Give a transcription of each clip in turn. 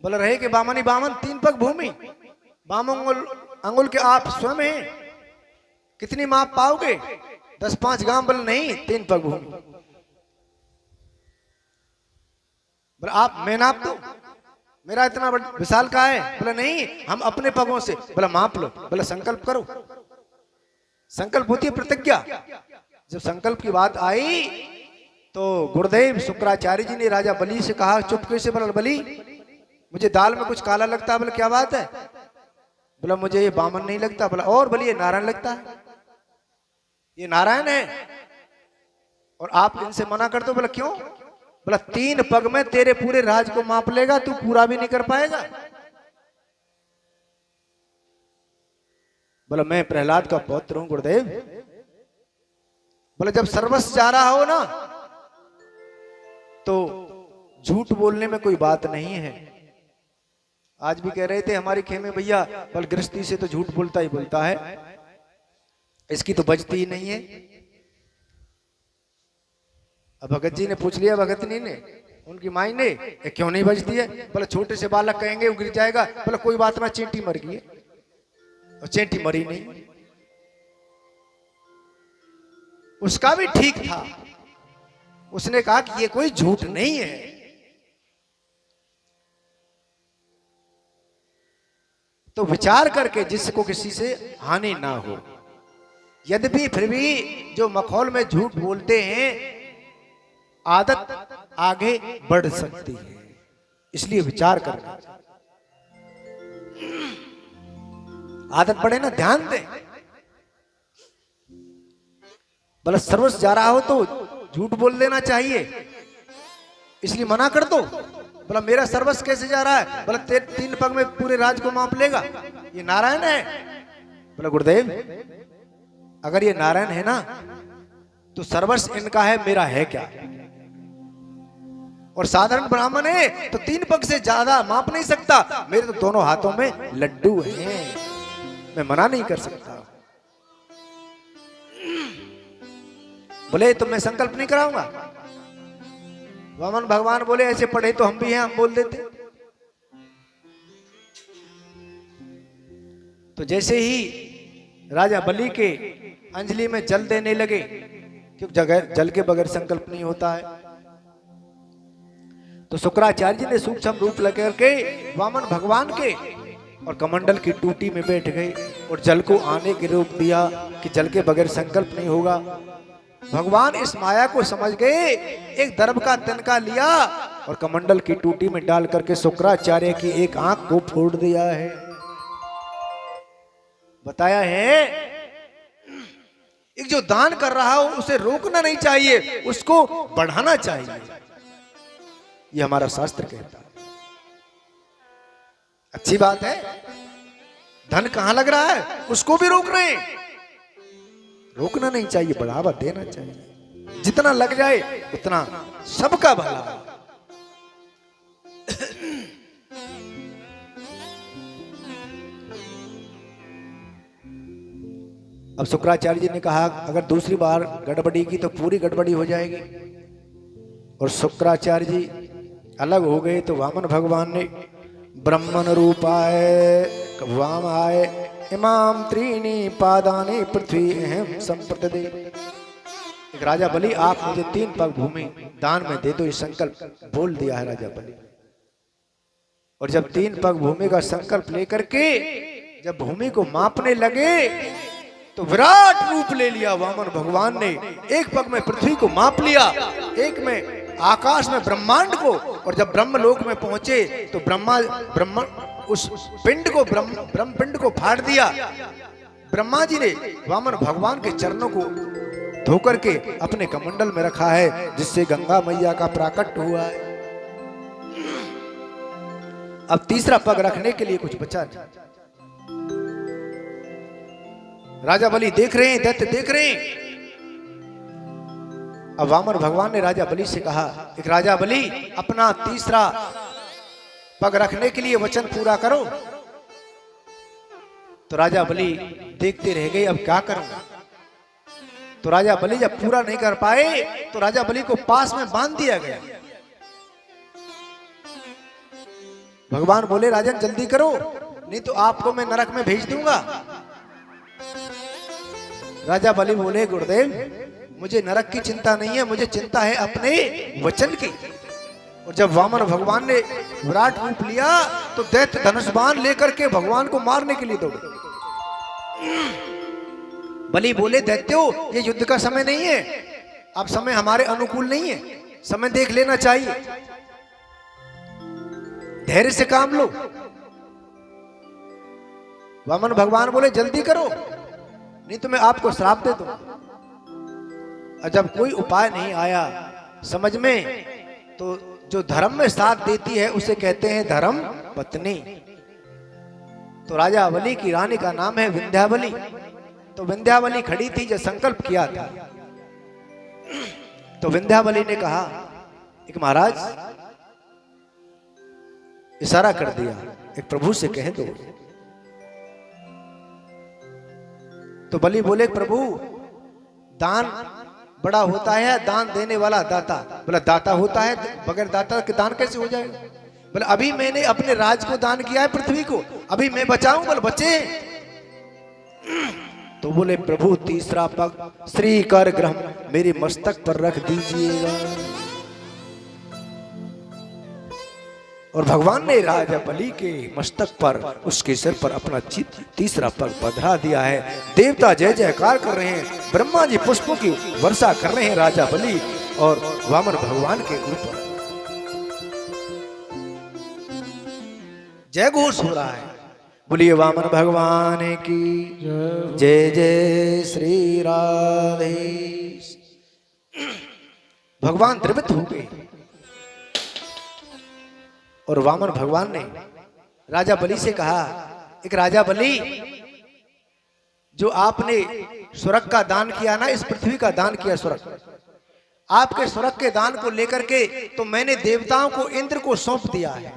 बोला रहे कि बामन ही बामन, 3 पग भूमि, बाम अंगुल के आप स्वयं हैं, कितनी माप पाओगे? 10-5 गांव? बोले नहीं, 3 पग भूमि। बोले आप मैं नाप दूं, मेरा इतना विशाल का है? बोले नहीं, हम अपने पगों से। बोला माप लो। बोला संकल्प करो। संकल्प होती है प्रतिज्ञा। जब संकल्प की बात आई तो गुरुदेव शुक्राचार्य जी ने राजा बलि से कहा चुपके से, बोला बलि मुझे दाल में कुछ काला लगता है। बोला क्या बात है? बोला मुझे ये बामन नहीं लगता। बोला और? बोलिए नारायण लगता है, ये नारायण है और आप इनसे मना कर दो। बोला क्यों? बोला 3 पग में तेरे पूरे राज को माप लेगा, तू पूरा भी नहीं कर पाएगा। बोला मैं प्रहलाद का पौत्र हूं गुरुदेव। बोला जब सर्वस्व जा रहा हो ना तो झूठ बोलने में कोई बात नहीं है। आज भी कह रहे थे हमारी खेमे भैया, बल गृहस्थी से तो झूठ बोलता ही बोलता है, इसकी तो बचती ही नहीं है। अब भगत जी ने पूछ लिया, भगतनी ने, उनकी माई ने, क्यों नहीं बचती है? बोला छोटे से बालक कहेंगे वो गिर जाएगा। बोला कोई बात ना, चींटी मर गई है। और चींटी मरी नहीं। उसका भी ठीक था, उसने कहा कि ये कोई झूठ नहीं है। तो विचार करके जिसको किसी से हानि ना हो, यद्यपि फिर भी जो मखौल में झूठ बोलते हैं आदत आगे बढ़ सकती है, इसलिए विचार करना। आदत बढ़े ना, ध्यान दें। बोला सर्वस्व जा रहा हो तो झूठ बोल देना चाहिए, इसलिए मना कर दो। बोला मेरा सर्वस्व कैसे जा रहा है? बोला 3 पग में पूरे राज को माप लेगा, ये नारायण है। बोला गुरुदेव अगर ये नारायण है ना तो सर्वस्व इनका है, मेरा है क्या? और साधारण ब्राह्मण है तो 3 पग से ज्यादा माप नहीं सकता, मेरे तो दोनों हाथों में लड्डू हैं, मैं मना नहीं कर सकता। बोले तो मैं संकल्प नहीं कराऊंगा। वामन भगवान बोले ऐसे पढ़े तो हम भी हैं, हम बोल देते। तो जैसे ही राजा बलि के अंजलि में जल देने लगे, क्योंकि जल के बगैर संकल्प नहीं होता है, तो शुक्राचार्य जी ने सूक्ष्म रूप लेकर के वामन भगवान के और कमंडल की टूटी में बैठ गए और जल को आने के रूप दिया कि जल के बगैर संकल्प नहीं होगा। भगवान इस माया को समझ गए, एक दर्भ का तिनका लिया और कमंडल की टूटी में डाल करके शुक्राचार्य की एक आंख को फोड़ दिया है। बताया है एक जो दान कर रहा हो उसे रोकना नहीं चाहिए, उसको बढ़ाना चाहिए, ये हमारा शास्त्र कहता है। अच्छी बात है, धन कहां लग रहा है उसको भी रोक रहे हैं, रोकना नहीं चाहिए, बढ़ावा देना चाहिए। जितना लग जाए उतना सबका भला। अब शुक्राचार्य जी ने कहा अगर दूसरी बार गड़बड़ी की तो पूरी गड़बड़ी हो जाएगी, और शुक्राचार्य जी अलग हो गए। तो वामन भगवान ने ब्रह्मन रूपाय वाम आए इमाम त्रीणी पादानी पृथ्वी अहम संप्रदे। एक राजा बलि आप मुझे 3 पग भूमि दान में दे दो, ये संकल्प बोल दिया है राजा बलि। और जब 3 पग भूमि का संकल्प लेकर के जब भूमि को मापने लगे तो विराट रूप ले लिया वामन भगवान ने। 1 पग में पृथ्वी को माप लिया, 1 में आकाश में ब्रह्मांड को, और जब ब्रह्मलोक में पहुंचे तो ब्रह्मा उस पिंड को ब्रह्म पिंड को फाड़ दिया। ब्रह्मा जी ने वामन भगवान के चरणों को धोकर के अपने कमंडल में रखा है, जिससे गंगा मैया का प्राकट्य हुआ है। अब तीसरा पग रखने के लिए कुछ बचा नहीं। राजा बलि देख रहे हैं, दैत्य देख रहे हैं। अब वामन भगवान ने राजा बलि से कहा, एक राजा बलि अपना तीसरा पग रखने के लिए वचन पूरा करो। तो राजा बलि देखते रह गए, अब क्या करूं। तो राजा बलि जब पूरा नहीं कर पाए तो राजा बलि को पास में बांध दिया गया। भगवान बोले राजन जल्दी करो, नहीं तो आपको मैं नरक में भेज दूंगा। राजा बलि बोले गुरुदेव मुझे नरक की चिंता नहीं है, मुझे चिंता है अपने वचन की। और जब वामन भगवान ने विराट रूप लिया तो दैत्य धनुष बाण लेकर के भगवान को मारने के लिए दौड़े। बलि बोले दैत्यो ये युद्ध का समय नहीं है, अब समय हमारे अनुकूल नहीं है, समय देख लेना चाहिए, धैर्य से काम लो। वामन भगवान बोले जल्दी करो, नहीं तो मैं आपको श्राप दे दूं। और जब कोई उपाय नहीं आया समझ में, तो जो धर्म में साथ देती है उसे कहते हैं धर्म पत्नी। तो राजा बलि की रानी का नाम है विंध्यावली। तो विंध्यावली खड़ी थी जो संकल्प किया था। तो विंध्यावली ने कहा एक महाराज, इशारा कर दिया, एक प्रभु से कह दो। तो बलि बोले प्रभु दान बड़ा होता है, दान देने वाला दाता। बोला दाता होता है, बगैर दाता के दान कैसे हो जाएगा? बोला अभी मैंने अपने राज को दान किया है, पृथ्वी को, अभी मैं बचाऊं? बोले बचे। तो बोले प्रभु तीसरा पग श्री कर ग्रह मेरे मस्तक पर रख दीजिएगा। और भगवान ने राजा बलि के मस्तक पर, उसके सिर पर अपना तीसरा पग पधरा दिया है। देवता जय जयकार कर रहे हैं, ब्रह्मा जी पुष्पों की वर्षा कर रहे हैं राजा बलि और वामन भगवान के ऊपर। जय घोष हो रहा है, बोलिए वामन भगवान की जय जय श्री राधे। भगवान द्रवित हो गए और वामन भगवान ने राजा बलि से कहा एक राजा बलि, जो आपने स्वर्ग का दान किया ना, इस पृथ्वी का दान किया स्वर्ग, आपके स्वर्ग के दान को लेकर के तो मैंने देवताओं को, इंद्र को सौंप दिया है।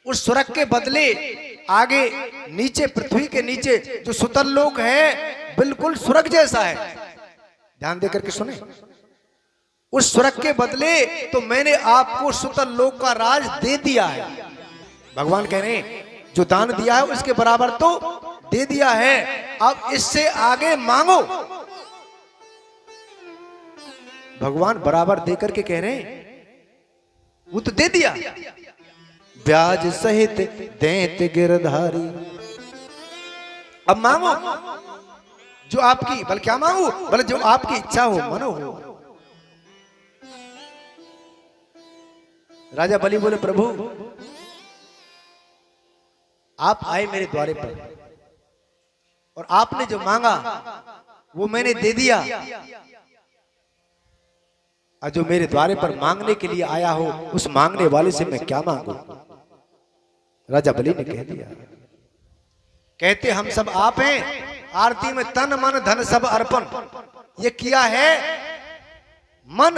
उस स्वर्ग के बदले आगे नीचे, पृथ्वी के नीचे जो सुतल लोक है बिल्कुल स्वर्ग जैसा है। ध्यान देकर के सुने, उस स्वर्ग के बदले तो मैंने आपको सुतल लोक का राज दे दिया है। भगवान कह रहे हैं जो दान दिया है उसके बराबर तो दे दिया है, अब इससे आगे मांगो। भगवान बराबर देकर के कह रहे हैं वो तो दे दिया, ब्याज सहित दैत्य गिरधारी। अब मांगो जो आपकी, बल क्या मांगू, बल जो आपकी इच्छा हो, मनो हो। राजा बलि बोले प्रभु आप आए मेरे द्वारे पर और आपने जो मांगा वो मैंने दे दिया, और जो मेरे द्वारे पर मांगने के लिए आया हो उस मांगने वाले से मैं क्या मांगू? राजा बलि ने कह दिया, कहते हम सब आप हैं, आरती में तन मन धन सब अर्पण। ये किया है मन,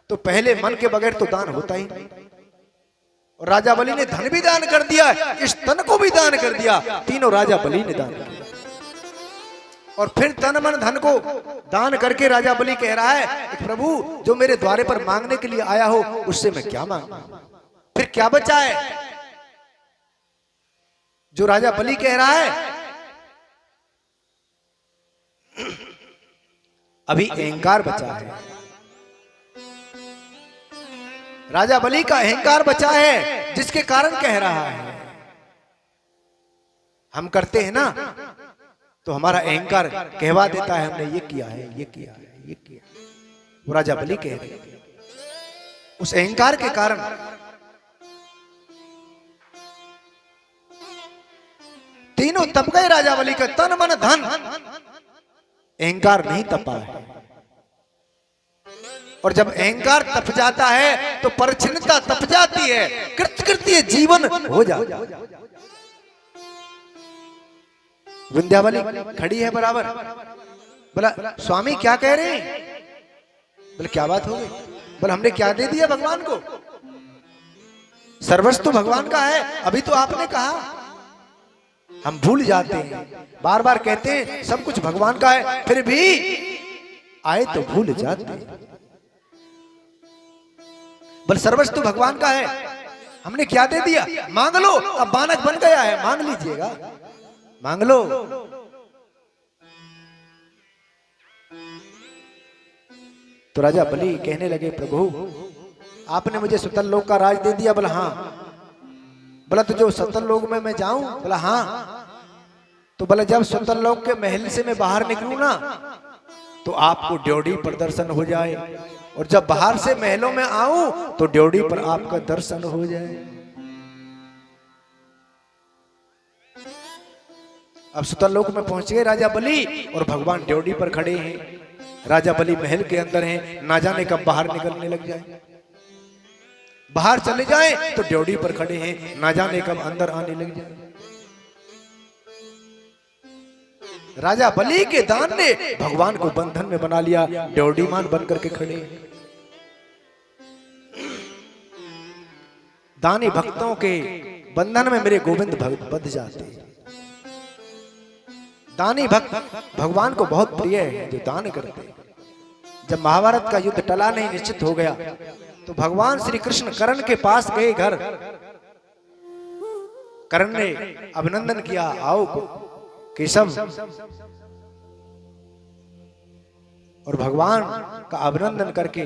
तो पहले मन के बगैर तो दान होता ही नहीं। और राजा बलि ने धन भी दान कर दिया, इस तन को भी दान कर दिया, तीनों राजा बलि ने दान किया। और फिर तन मन धन को दान करके राजा बलि कह रहा है कि प्रभु जो मेरे द्वारे पर मांगने के लिए आया हो उससे मैं क्या मांगू? फिर क्या बचा है? जो राजा बलि कह रहा है अभी अहंकार बचा है, राजा बलि का अहंकार बचा है, जिसके कारण कह रहा है। हम करते हैं ना तो हमारा अहंकार कहवा देता है हमने ये किया है, ये किया है, ये किया। वो राजा बलि कह रहे हैं उस अहंकार के कारण तीनों तप गए राजा बलि का तन मन धन, अहंकार नहीं तपा है। और जब अहंकार तप जाता है तो परिच्छिन्नता तप जाती है, कृत्य जीवन हो जाता है। विंध्यावली खड़ी है बराबर, बोला स्वामी क्या कह रहे हैं? बोले क्या बात हो गई? बोले हमने क्या दे दिया भगवान को? सर्वस्व तो भगवान का है, अभी तो आपने कहा। हम भूल जाते हैं, बार बार कहते हैं सब कुछ भगवान का है, फिर भी आए तो भूल जाते हैं। बोले सर्वस्व तो भगवान का है, हमने क्या दे दिया? मांग लो, अब बानक बन गया है, मांग लीजिएगा, मांग लो। तो राजा बलि कहने लगे, प्रभु आपने मुझे सुतल लोक का राज दे दिया। बोला हाँ। बोला तो जो सुतल लोक में मैं जाऊं? बोला हाँ। तो बोला जब सुतल लोक के महल से मैं बाहर निकलूं ना, तो आपको ड्योढ़ी पर दर्शन हो जाए, और जब बाहर से महलों में आऊं तो ड्योढ़ी पर आपका दर्शन हो जाए। अब सुतल लोक में पहुंच गए राजा बलि, और भगवान ड्योढ़ी पर खड़े हैं। राजा बलि महल के अंदर हैं, ना जाने कब बाहर निकलने लग जाए। बाहर चले जाएं तो ड्योढ़ी पर खड़े हैं, ना जाने कब अंदर आने लग जाए। राजा बलि के दान ने भगवान को बंधन में बना लिया, ड्योढ़ीमान बन करके खड़े। दानी भक्तों के बंधन में मेरे गोविंद बंध जाते। दानी भक्त भगवान को बहुत प्रिय है, जो दान करते। जब महाभारत का युद्ध टला नहीं, निश्चित हो गया, तो भगवान श्री कृष्ण कर्ण के पास गए घर। कर्ण ने अभिनंदन किया, आओ केशव। और भगवान का अभिनंदन करके